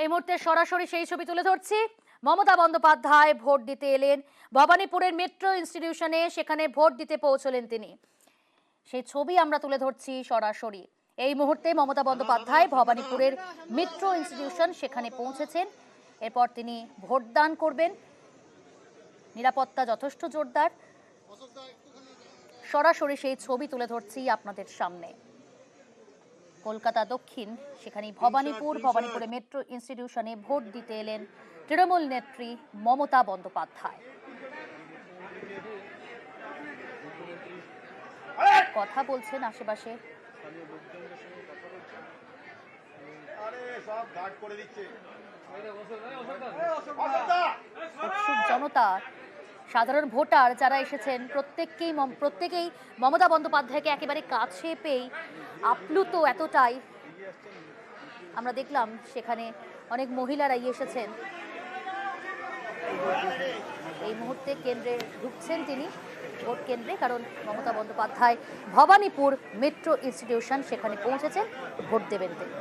এই মুহূর্তে সরাসরি সেই ছবি তুলে ধরছি। মমতা বন্দ্যোপাধ্যায় ভোট দিতে এলেন ভবানীপুরের মেট্রো ইনস্টিটিউশনে, সেখানে ভোট দিতে পৌঁছলেন তিনি। সেই ছবি আমরা তুলে ধরছি সরাসরি। এই মুহূর্তে মমতা বন্দ্যোপাধ্যায় ভবানীপুরের মেট্রো ইনস্টিটিউশন সেখানে পৌঁছেছেন। এরপর তিনি ভোটদান করবেন। নিরাপত্তা যথেষ্ট জোরদার। সরাসরি সেই ছবি তুলে ধরছি আপনাদের সামনে। কলকাতা দক্ষিণ, সেখানে ভবানীপুরে মেট্রো ইনস্টিটিউশনে ভোট দিতে এলেন তৃণমূল নেত্রী মমতা বন্দ্যোপাধ্যায়। কথা বলছেন আশেপাশে উৎসুক জনতা, সাধারণ ভোটার যারা এসেছেন প্রত্যেকেই মমতা বন্দ্যোপাধ্যায়কে একেবারে কাছে পেয়ে আপ্লুত। এতটাই আমরা দেখলাম সেখানে অনেক মহিলারাই এসেছেন। এই মুহূর্তে কেন্দ্রে ঢুকছেন তিনি, ভোট কেন্দ্রে, কারণ মমতা বন্দ্যোপাধ্যায় ভবানীপুর মেট্রো ইনস্টিটিউশন সেখানে পৌঁছেছেন, ভোট দেবেন তিনি।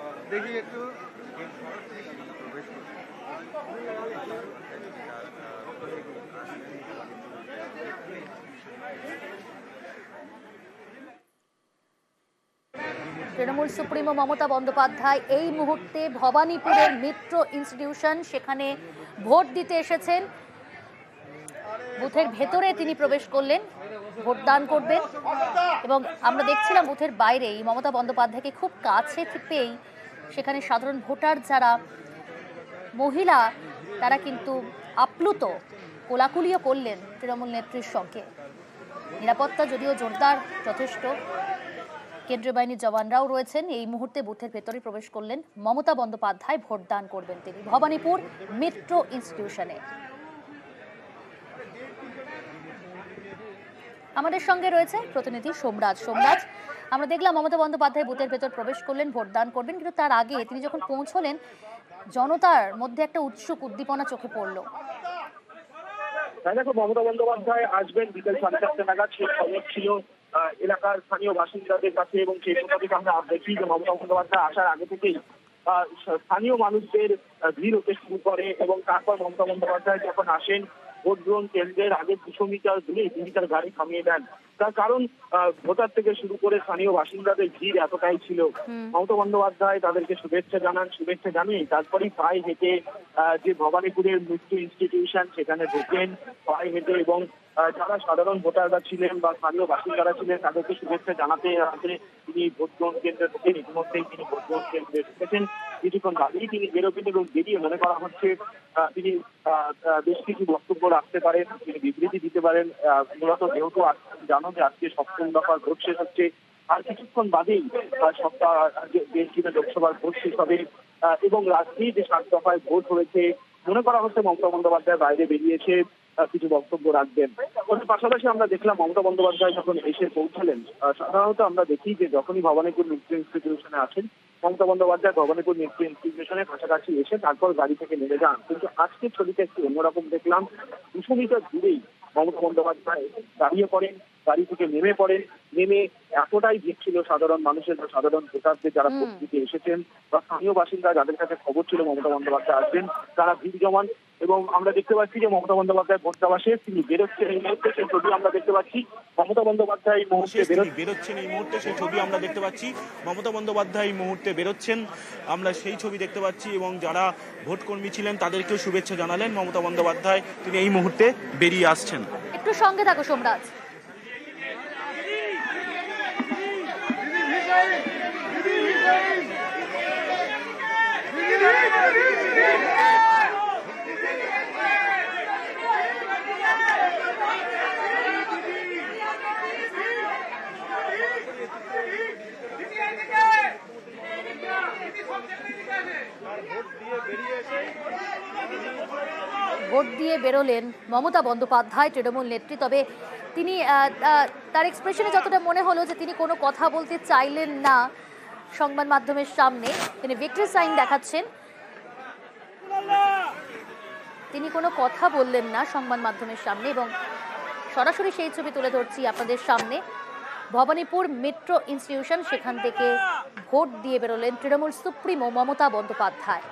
তৃণমূল সুপ্রিমো মমতা বন্দ্যোপাধ্যায় এই মুহূর্তে ভবানীপুরের মেট্রো ইনস্টিটিউশন সেখানে ভোট দিতে এসেছেন। বুথের ভেতরে তিনি প্রবেশ করলেন, ভোটদান করবেন। এবং আমরা দেখছিলাম বুথের বাইরেই মমতা বন্দ্যোপাধ্যায়কে খুব কাছে পেয়েই সেখানে সাধারণ ভোটার যারা মহিলা তারা কিন্তু আপ্লুত, কোলাকুলিও করলেন তৃণমূল নেত্রীর সঙ্গে। নিরাপত্তা যদিও জোরদার যথেষ্ট, কেন্দ্রীয় বাহিনীর জওয়ানরাও রয়েছেন। এই মুহূর্তে বুথের ভেতরে প্রবেশ করলেন মমতা বন্দ্যোপাধ্যায়, ভোটদান করবেন তিনি ভবানীপুর মেট্রো ইনস্টিটিউশনে। আমাদের সঙ্গে রয়েছে প্রতিনিধি সোমরাজ। আমরা দেখলাম মমতা বন্দ্যোপাধ্যায় বুথের ভেতর প্রবেশ করলেন, ভোটদান করবেন, কিন্তু তার আগে তিনি যখন পৌঁছলেন জনতার মধ্যে একটা উদ্দীপনা চোখে পড়লো। দেখো, মমতা বন্দ্যোপাধ্যায় আসবেন বিকেল 4:30 নাগাদ, সেই খবর ছিল এলাকার স্থানীয় বাসিন্দাদের কাছে, এবং সেই মোতাবেক আমরা দেখি যে মমতা বন্দ্যোপাধ্যায় আসার আগে থেকেই স্থানীয় মানুষদের ভিড় হতে শুরু করে। এবং তারপর মমতা বন্দ্যোপাধ্যায় যখন আসেন ভোট গ্রহণ কেন্দ্রের আগে 200 মিটার দূরে তিনি তার গাড়ি থামিয়ে দেন। তার কারণ ভোটার থেকে শুরু করে স্থানীয় বাসিন্দাদের ভিড় এতটাই ছিল। মমতা বন্দ্যোপাধ্যায় তাদেরকে শুভেচ্ছা জানিয়ে তারপরেই পায়ে হেঁটে যে ভবানীপুরের মেট্রো ইনস্টিটিউশন সেখানে ঢোকেন পায়ে হেঁটে, এবং যারা সাধারণ ভোটাররা ছিলেন বা স্থানীয় বাসিন্দারা ছিলেন তাদেরকে শুভেচ্ছা জানাতে তিনি ভোট গ্রহণ কেন্দ্রে ঢোকেন। ইতিমধ্যেই তিনি ভোট গ্রহণ কেন্দ্রে ঢুকেছেন। কিছুক্ষণ আগেই তিনি বেরোবেন, এবং বেরিয়ে মনে করা হচ্ছে তিনি বেশ কিছু বক্তব্য রাখতে পারেন, তিনি বিবৃতি দিতে পারেন। মূলত যেহেতু জানো যে আজকে 7ম দফার ভোট শেষ হচ্ছে, আর কিছুক্ষণ বাদেই বেশ কিছু লোকসভার ভোট শেষ হবে, এবং রাজধানী যে 7 দফায় ভোট হয়েছে মনে করা হচ্ছে মমতা বন্দ্যোপাধ্যায় বাইরে বেরিয়েছে কিছু বক্তব্য রাখবেন। ওর পাশাপাশি আমরা দেখলাম মমতা বন্দ্যোপাধ্যায় যখন এসে পৌঁছালেন, সাধারণত আমরা দেখি যে যখনই ভবানীপুর মেট্রো ইনস্টিটিউশনে আসেন মমতা বন্দ্যোপাধ্যায় ভবানীপুর মেট্রো ইনস্টিটিউশনের কাছাকাছি এসে তারপর গাড়ি থেকে নেমে যান। কিন্তু আজকের ছবিটা একটু অন্যরকম দেখলাম। 200 মিটার দূরেই মমতা বন্দ্যোপাধ্যায় দাঁড়িয়ে পড়েন, গাড়ি থেকে নেমে এতটাই ভিড় ছিল সাধারণ মানুষের বা সাধারণ ভোটারদের যারা ভোট দিতে এসেছেন বা স্থানীয় বাসিন্দা যাদের কাছে খবর ছিল মমতা বন্দ্যোপাধ্যায় আসবেন, তারা ভিড় জমান। এবং আমরা দেখতে পাচ্ছি যে মমতা বন্দ্যোপাধ্যায় ভোট দেওয়া শেষ, তিনি বেরোচ্ছেন। এই মুহূর্তে সেই ছবি আমরা দেখতে পাচ্ছি। মমতা বন্দ্যোপাধ্যায় এই মুহূর্তে বেরোচ্ছেন, এই মুহূর্তে সেই ছবি আমরা দেখতে পাচ্ছি। মমতা বন্দ্যোপাধ্যায় এই মুহূর্তে বেরোচ্ছেন, আমরা সেই ছবি দেখতে পাচ্ছি। এবং যারা ভোটকর্মী ছিলেন তাদেরকেও শুভেচ্ছা জানালেন মমতা বন্দ্যোপাধ্যায়, তিনি এই মুহূর্তে বেরিয়ে আসছেন। একটু সঙ্গে থাকো সোমরাজ। ভোট দিয়ে বেরোলেন মমতা বন্দ্যোপাধ্যায় তৃণমূল নেত্রী। তবে তিনি তার এক্সপ্রেশনে যতটা মনে হলো যে তিনি কোনো কথা বলতে চাইলেন না সংবাদ মাধ্যমের সামনে, তিনি ভিক্টরি সাইন দেখাচ্ছেন, তিনি কোনো কথা বললেন না সংবাদ মাধ্যমের সামনে। এবং সরাসরি সেই ছবি তুলে ধরছি আপনাদের সামনে। ভবানীপুর মেট্রো ইনস্টিটিউশন, সেখান থেকে ভোট দিয়ে বেরোলেন তৃণমূল সুপ্রিমো মমতা বন্দ্যোপাধ্যায়।